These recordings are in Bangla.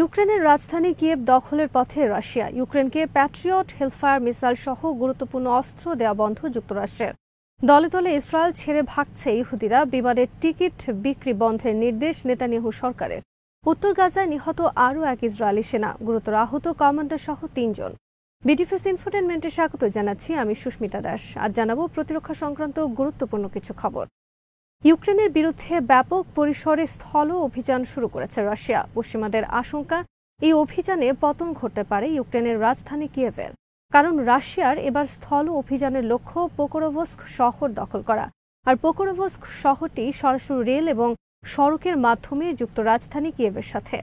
ইউক্রেনের রাজধানী কিয়েভ দখলের পথে রাশিয়া। ইউক্রেনকে প্যাট্রিয়ট, হেলফায়ার মিসাইল সহ গুরুত্বপূর্ণ অস্ত্র দেওয়া বন্ধ যুক্তরাষ্ট্রের। দলে দলে ইসরায়েল ছেড়ে ভাগছে ইহুদিরা। বিমানের টিকিট বিক্রি বন্ধের নির্দেশ নেতানিয়াহু সরকারের। উত্তর গাজায় নিহত আরও এক ইসরায়েলি সেনা, গুরুতর আহত কমান্ডার সহ ৩ জন। বিডিফিস ইনফোটেনমেন্টে স্বাগত জানাচ্ছি, আমি সুস্মিতা দাস। আজ জানাবো প্রতিরক্ষা সংক্রান্ত গুরুত্বপূর্ণ কিছু খবর। ইউক্রেনের বিরুদ্ধে ব্যাপক পরিসরে স্থল অভিযান শুরু করেছে রাশিয়া। পশ্চিমাদের আশঙ্কা, এই অভিযানে পতন ঘটতে পারে ইউক্রেনের রাজধানী কিয়েভের। কারণ রাশিয়ার এবার স্থল অভিযানের লক্ষ্য পোকরোভস্ক শহর দখল করা। আর পোকরোভস্ক শহরটি সরাসরি রেল এবং সড়কের মাধ্যমে যুক্ত রাজধানী কিয়েভের সাথে।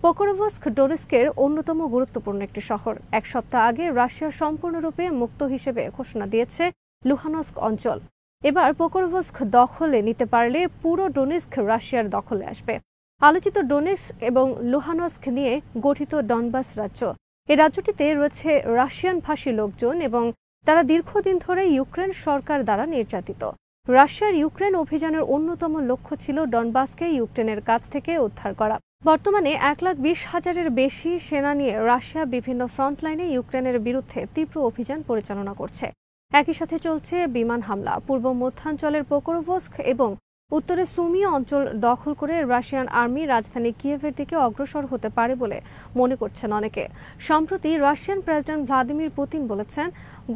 পোকরোভস্ক ডোনেস্কের অন্যতম গুরুত্বপূর্ণ একটি শহর। এক সপ্তাহ আগে রাশিয়া সম্পূর্ণরূপে মুক্ত হিসেবে ঘোষণা দিয়েছে লুহানস্ক অঞ্চল। এবার পোকরোভস্ক দখলে নিতে পারলে পুরো ডোনেস্ক রাশিয়ার দখলে আসবে। আলোচিত ডোনেস্ক এবং লুহানস্ক নিয়ে গঠিত ডনবাস রাজ্য। এই রাজ্যটিতে রয়েছে রাশিয়ান ভাষী লোকজন এবং তারা দীর্ঘদিন ধরে ইউক্রেন সরকার দ্বারা নির্যাতিত। রাশিয়ার ইউক্রেন অভিযানের অন্যতম লক্ষ্য ছিল ডনবাসকে ইউক্রেনের কাছ থেকে উদ্ধার করা। বর্তমানে 1,20,000-এর বেশি সেনা নিয়ে রাশিয়া বিভিন্ন ফ্রন্টলাইনে ইউক্রেনের বিরুদ্ধে তীব্র অভিযান পরিচালনা করছে। একই সাথে চলছে বিমান হামলা। পূর্ব মধ্যাঞ্চলের পোকরোভস্ক এবং উত্তরে সুমি অঞ্চল দখল করে রাশিয়ান আর্মি রাজধানী কিয়েভের দিকে অগ্রসর হতে পারে বলে মনে করছেন অনেকে। সম্প্রতি রাশিয়ান প্রেসিডেন্ট ভ্লাদিমির পুতিন বলেছেন,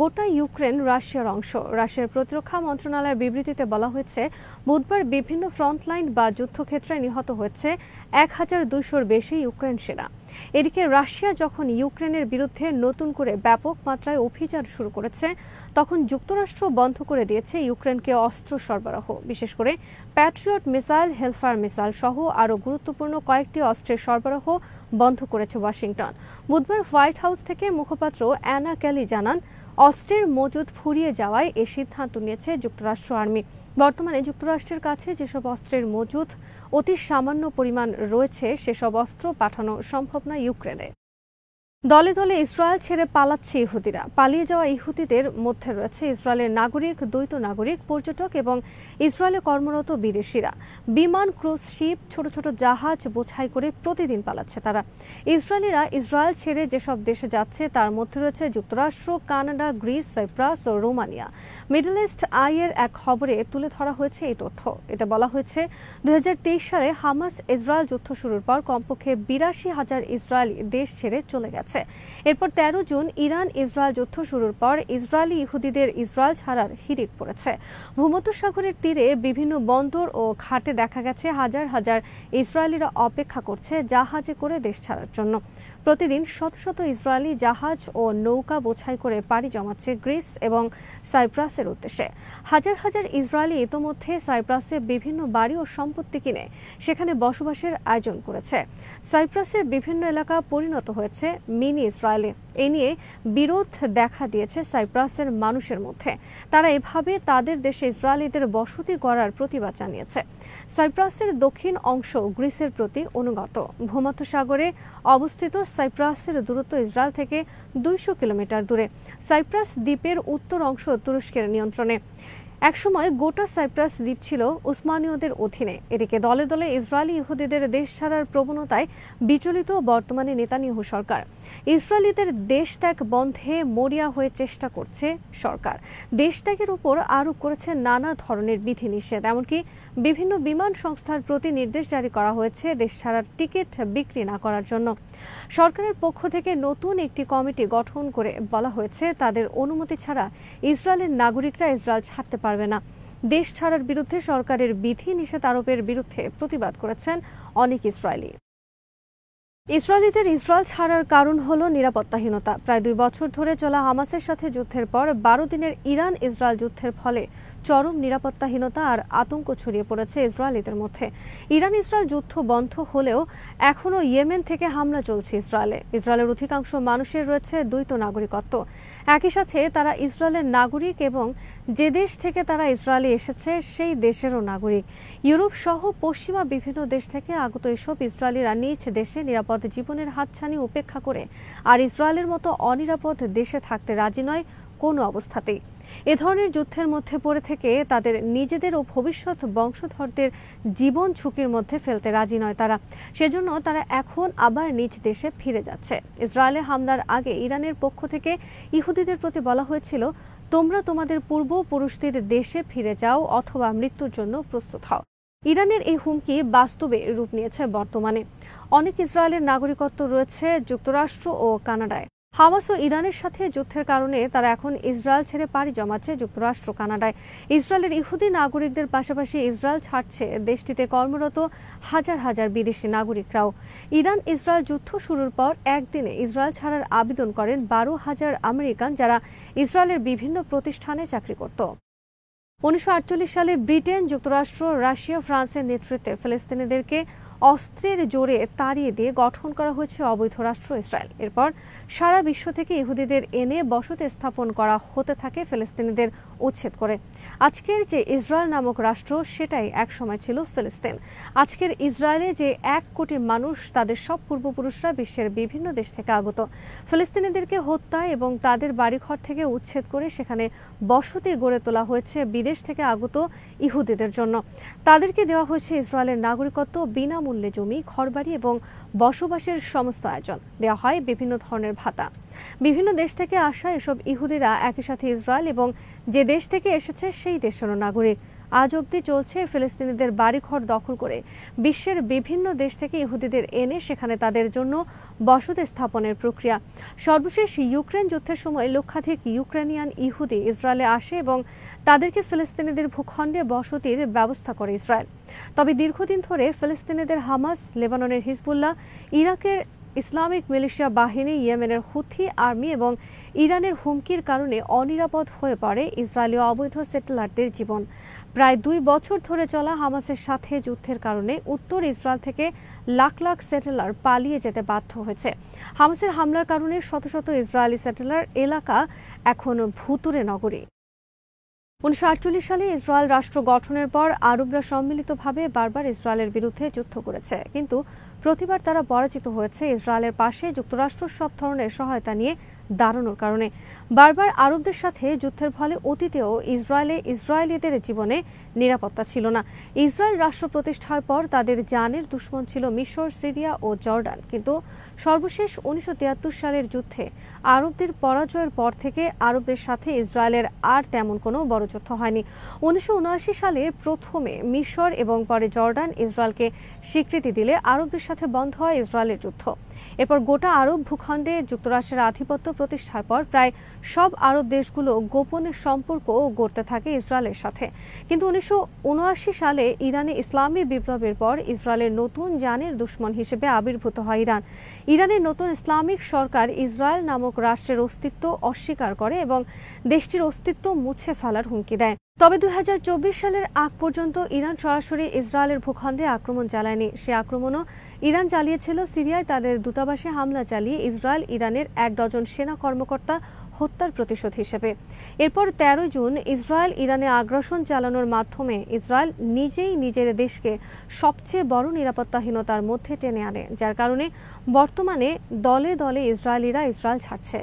গোটা ইউক্রেন রাশিয়ার অংশ। রাশিয়ার প্রতিরক্ষা মন্ত্রণালয়ের বিবৃতিতে বলা হয়েছে, বুধবার বিভিন্ন ফ্রন্টলাইন বা যুদ্ধক্ষেত্রে নিহত হয়েছে 1,200-র বেশি ইউক্রেন সেনা। এদিকে রাশিয়া যখন ইউক্রেনের বিরুদ্ধে নতুন করে ব্যাপক মাত্রায় অভিযান শুরু করেছে, তখন যুক্তরাষ্ট্র বন্ধ করে দিয়েছে ইউক্রেনকে অস্ত্র সরবরাহ, বিশেষ করে প্যাট্রিয়ট মিসাইল, হেলফায়ার মিসাইল সহ আরও গুরুত্বপূর্ণ কয়েকটি অস্ত্রের সরবরাহ বন্ধ করেছে ওয়াশিংটন। বুধবার হোয়াইট হাউস থেকে মুখপাত্র অ্যানা কেলি জানান, অস্ত্রের মজুদ ফুরিয়ে যাওয়ায় এ সিদ্ধান্ত নিয়েছে যুক্তরাষ্ট্র আর্মি। বর্তমানে যুক্তরাষ্ট্রের কাছে যেসব অস্ত্রের মজুদ অতি সামান্য পরিমাণ রয়েছে, সেসব অস্ত্র পাঠানো সম্ভব না ইউক্রেনে। দলে দলে ইসরায়েল ছেড়ে পালাচ্ছে ইহুদিরা। পালিয়ে যাওয়া ইহুদিদের মধ্যে রয়েছে ইসরায়েলের নাগরিক, দ্বৈত নাগরিক, পর্যটক এবং ইসরায়েলে কর্মরত বিদেশিরা। বিমান, ক্রুজ শিপ, ছোট ছোট জাহাজ বোঝাই করে প্রতিদিন পালাচ্ছে তারা। ইসরায়েলিরা ইসরায়েল ছেড়ে যেসব দেশে যাচ্ছে তার মধ্যে রয়েছে যুক্তরাষ্ট্র, কানাডা, গ্রিস, সাইপ্রাস ও রোমানিয়া। মিডল ইস্ট আইয়ের এক খবরে তুলে ধরা হয়েছে এই তথ্য। এতে বলা হয়েছে, 2023 সালে হামাস ইসরায়েল যুদ্ধ শুরুর পর কমপক্ষে 82,000 ইসরায়েলি দেশ ছেড়ে চলে গেছে। এরপর 13 জুন ইরান ইসরায়েল যুদ্ধ শুরুর পর ইসরায়েলি ইহুদিদের ইসরায়েল ছাড়ার হিড়িক পড়েছে। ভূমধ্যসাগরের তীরে বিভিন্ন বন্দর ও ঘাটে দেখা গেছে হাজার হাজার ইসরায়েলিরা অপেক্ষা করছে জাহাজে করে দেশ ছাড়ার জন্য। প্রতিদিন শত শত ইসরায়েলি জাহাজ ও নৌকা বোঝাই করে পাড়ি জমাচ্ছে গ্রিস এবং সাইপ্রাসের উদ্দেশ্যে। হাজার হাজার ইসরায়েলি ইতোমধ্যে সাইপ্রাসে বিভিন্ন বাড়ি ও সম্পত্তি কিনে সেখানে বসবাসের আয়োজন করেছে। সাইপ্রাসের বিভিন্ন এলাকা পরিণত হয়েছে মিনি ইসরায়েলে। এ নিয়ে বিরোধ দেখা দিয়েছে সাইপ্রাসের মানুষের মধ্যে। তারা এভাবে তাদের দেশে ইসরায়েলিদের বসতি গড়ার প্রতিবাদ জানিয়েছে। সাইপ্রাসের দক্ষিণ অংশ গ্রিসের প্রতি অনুগত। ভূমধ্যসাগরে অবস্থিত সাইপ্রাসের দূরত্ব ইসরায়েল থেকে 200 কিলোমিটার দূরে। সাইপ্রাস দ্বীপের উত্তর অংশ তুরস্কের নিয়ন্ত্রণে। একসময় গোটা সাইপ্রাস দ্বীপ ছিল উসমানীয়দের অধীনে। এদিকে দলে দলে ইসরায়েলি ইহুদিদের দেশ ছাড়ার প্রবণতায় বিচলিত বর্তমানে নেতানিয়াহু সরকার। ইসরায়েলিদের দেশ ত্যাগ বন্ধে মরিয়া হয়ে চেষ্টা করছে সরকার। দেশ ত্যাগের উপর আরোপ করেছে নানা ধরনের বিধিনিষেধ। এমনকি বিভিন্ন বিমান সংস্থার প্রতি নির্দেশ জারি করা হয়েছে দেশ ছাড়ার টিকিট বিক্রি না করার জন্য। সরকারের পক্ষ থেকে নতুন একটি কমিটি গঠন করে বলা হয়েছে, তাদের অনুমতি ছাড়া ইসরায়েলের নাগরিকরা ইসরায়েল ছাড়তে পারবে না। দেশ ছাড়ার বিরুদ্ধে সরকারের বিধি নিষেধ আরোপের বিরুদ্ধে প্রতিবাদ করেছেন অনেক ইসরায়েলি। ইসরায়েলিদের ইসরায়েল ছাড়ার কারণ হলো নিরাপত্তাহীনতা। প্রায় 2 বছর ধরে চলা হামাসের সাথে যুদ্ধের পর 12 দিনের ইরান ইসরায়েল যুদ্ধের ফলে চরম নিরাপত্তাহীনতা আর আতঙ্ক ছড়িয়ে পড়েছে ইসরায়েলিদের মধ্যে। ইরান ইসরায়েল যুদ্ধ বন্ধ হলেও এখনও ইয়েমেন থেকে হামলা চলছে ইসরায়েলে। ইসরায়েলের অধিকাংশ মানুষের রয়েছে দ্বৈত নাগরিকত্ব। একই সাথে তারা ইসরায়েলের নাগরিক এবং যে দেশ থেকে তারা ইসরায়েলে এসেছে সেই দেশেরও নাগরিক। ইউরোপ সহ পশ্চিমা বিভিন্ন দেশ থেকে আগত এসব ইসরায়েলিরা নিজ দেশে নিরাপদ জীবনের হাতছানি উপেক্ষা করে আর ইসরায়েলের মতো অনিরাপদ দেশে থাকতে রাজি নয় কোনো অবস্থাতেই। এ ধরনের যুদ্ধের মধ্যে পড়ে থেকে তাদের নিজেদের ও ভবিষ্যৎ বংশধরদের জীবন ঝুঁকির মধ্যে ফেলতে রাজি নয় তারা। সেজন্য তারা এখন আবার নিজ দেশে ফিরে যাচ্ছে। ইসরায়েলে হামলার আগে ইরানের পক্ষ থেকে ইহুদিদের প্রতি বলা হয়েছিল, তোমরা তোমাদের পূর্বপুরুষদের দেশে ফিরে যাও অথবা মৃত্যুর জন্য প্রস্তুত হও। ইরানের এই হুমকি বাস্তবে রূপ নিয়েছে বর্তমানে। অনেক ইসরায়েলের নাগরিকত্ব রয়েছে যুক্তরাষ্ট্র ও কানাডায়। হামাস ও ইরানের সাথে যুদ্ধের কারণে তারা এখন ইসরায়েল ছেড়ে পাড়ি জমাচ্ছে যুক্তরাষ্ট্র, কানাডায়। ইসরায়েলের ইহুদি নাগরিকদের পাশাপাশি ইসরায়েল ছাড়ছে দেশটিতে কর্মরত হাজার হাজার বিদেশি নাগরিকরাও। ইরান ইসরায়েল যুদ্ধ শুরুর পর একদিনে ইসরায়েল ছাড়ার আবেদন করেন 12,000 আমেরিকান, যারা ইসরায়েলের বিভিন্ন প্রতিষ্ঠানে চাকরি করত। 1948 সালে ব্রিটেন, যুক্তরাষ্ট্র, রাশিয়া, ফ্রান্সের নেতৃত্বে ফিলিস্তিনিদেরকে অস্ত্রের জোরে তাড়িয়ে দিয়ে গঠন করা হয়েছে অবৈধ রাষ্ট্র ইসরায়েল। এরপর সারা বিশ্ব থেকে ইহুদিদের এনে বসতি স্থাপন করা হতে থাকে ফিলিস্তিনিদের উচ্ছেদ করে। আজকের যে ইসরায়েল নামক রাষ্ট্র, সেটাই একসময় ছিল ফিলিস্তিন। আজকের ইসরায়েলে যে 1 কোটি মানুষ, তাদের সব পূর্বপুরুষরা বিশ্বের বিভিন্ন দেশ থেকে আগত। ফিলিস্তিনিদেরকে হত্যা এবং তাদের বাড়িঘর থেকে উচ্ছেদ করে সেখানে বসতি গড়ে তোলা হয়েছে বিদেশ থেকে আগত ইহুদিদের জন্য। তাদেরকে দেওয়া হয়েছে ইসরায়েলের নাগরিকত্ব, বিনামূল্যে জমি, ঘরবাড়ি এবং বসবাসের সমস্ত আয়োজন। দেওয়া হয় বিভিন্ন ধরনের ভাতা। বিভিন্ন দেশ থেকে আসা এসব ইহুদিরা একই সাথে ইসরায়েল এবং যে দেশ থেকে এসেছে সেই দেশেরও নাগরিক। আজ অবধি চলছে ফিলিস্তিনিদের বাড়িঘর দখল করে বিশ্বের বিভিন্ন দেশ থেকে ইহুদিদের এনে সেখানে তাদের জন্য বসতি স্থাপনের প্রক্রিয়া। সর্বশেষ ইউক্রেন যুদ্ধের সময় লক্ষাধিক ইউক্রেনিয়ান ইহুদি ইসরায়েলে আসে এবং তাদেরকে ফিলিস্তিনিদের ভূখণ্ডে বসতির ব্যবস্থা করে ইসরায়েল। তবে দীর্ঘদিন ধরে ফিলিস্তিনিদের হামাস, লেবাননের হিজবুল্লাহ, ইরাকের ইসলামিক মিলিশিয়া বাহিনী, ইয়েমেনের হুথি আর্মি এবং ইরানের হুমকির কারণে অনিরাপদ হয়ে পড়ে ইসরায়েলি অবৈধ সেটেলারদের জীবন। প্রায় 2 বছর ধরে চলা হামাসের সাথে যুদ্ধের কারণে উত্তর ইসরায়েল থেকে লাখ লাখ সেটেলার পালিয়ে যেতে বাধ্য হয়েছে। হামাসের হামলার কারণে শত শত ইসরায়েলি সেটেলার এলাকা এখন ভুতুড়ে নগরী। 1948 সালে ইসরায়েল রাষ্ট্র গঠনের পর আরবরা সম্মিলিতভাবে বারবার ইসরায়েলের বিরুদ্ধে যুদ্ধ করেছে, কিন্তু প্রতিবার তারা পরাজিত হয়েছে ইসরায়েলের পাশে যুক্তরাষ্ট্র সব ধরনের সহায়তা নিয়ে দাঁড়ানোর কারণে। বারবার আরবদের সাথে যুদ্ধের ফলে অতীতেও ইসরায়েলিদের জীবনে নিরাপত্তা ছিল না। ইসরায়েল রাষ্ট্র প্রতিষ্ঠার পর তাদের জানের দুশ্মন ছিল মিশর, সিরিয়া ও জর্ডান। কিন্তু সর্বশেষ 1973 সালের যুদ্ধে আরবদের পরাজয়ের পর থেকে আরবদের সাথে ইসরায়েলের আর তেমন কোনো বড় যুদ্ধ হয়নি। 1979 সালে প্রথমে মিশর এবং পরে জর্ডান ইসরায়েলকে স্বীকৃতি দিলে আরবদের সাথে বন্ধ হয় ইসরায়েলের যুদ্ধ। এরপর গোটা আরব ভূখণ্ডে যুক্তরাষ্ট্রের আধিপত্য প্রতিষ্ঠার পর প্রায় সব আরব দেশগুলো গোপনে সম্পর্ক গড়তে থাকে ইসরায়েলের সাথে। কিন্তু 1979 সালে ইরানে ইসলামী বিপ্লবের পর ইসরায়েলের নতুন জানের দুশ্মন হিসেবে আবির্ভূত হয় ইরান। ইরানের নতুন ইসলামিক সরকার ইসরায়েল নামক রাষ্ট্রের অস্তিত্ব অস্বীকার করে এবং দেশটির অস্তিত্ব মুছে ফেলার হুমকি দেয়। তবে 2024 সালের আগ পর্যন্ত ইরান সরাসরি ইসরায়েলের ভূখণ্ডে আক্রমণ চালায়নি। সে আক্রমণও ইরান চালিয়েছিল সিরিয়ায় তাদের দূতাবাসে হামলা চালিয়ে ইসরায়েল ইরানের 1 ডজন সেনা কর্মকর্তা হত্যার প্রতিশোধ হিসেবে। এরপর 13 জুন ইসরায়েল ইরানে আগ্রাসন চালানোর মাধ্যমে ইসরায়েল নিজেই নিজের দেশকে সবচেয়ে বড় নিরাপত্তাহীনতার মধ্যে টেনে আনে, যার কারণে বর্তমানে দলে দলে ইসরায়েলিরা ইসরায়েল ছাড়ছে।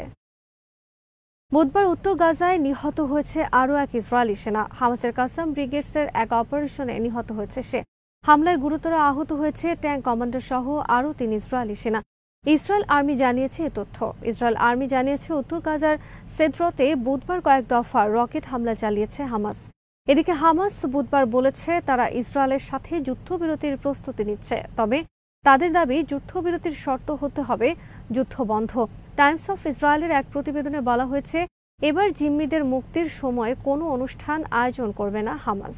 বুধবার উত্তর গাজায় নিহত হয়েছে আরও এক ইসরায়েলি সেনা। হামাসের কাসাম ব্রিগেডসের এক অপারেশনে নিহত হয়েছে সে। হামলায় গুরুতর আহত হয়েছে ট্যাঙ্ক কমান্ডার সহ আরও 3 ইসরায়েলি সেনা। ইসরায়েল আর্মি জানিয়েছে এ তথ্য। ইসরায়েল আর্মি জানিয়েছে উত্তর গাজার সেদ্রতে বুধবার কয়েক দফা রকেট হামলা চালিয়েছে হামাস। এদিকে হামাস বুধবার বলেছে তারা ইসরায়েলের সাথে যুদ্ধবিরতির প্রস্তুতি নিচ্ছে, তবে তাদের দাবি যুদ্ধবিরতির শর্ত হতে হবে যুদ্ধ বন্ধ। টাইমস অফ ইসরায়েলের এক প্রতিবেদনে বলা হয়েছে, এবার জিম্মিদের মুক্তির সময় কোনো অনুষ্ঠান আয়োজন করবে না হামাস।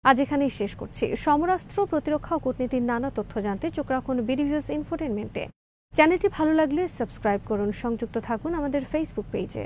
আজ এখানেই শেষ করছি। সমরাস্ত্র, প্রতিরক্ষা ও কূটনীতির নানা তথ্য জানতে চোখ রাখুন বিডিভিউজ ইনফোটেইনমেন্টে। চ্যানেলটি ভালো লাগলে সাবস্ক্রাইব করুন। সংযুক্ত থাকুন আমাদের ফেসবুক পেজে।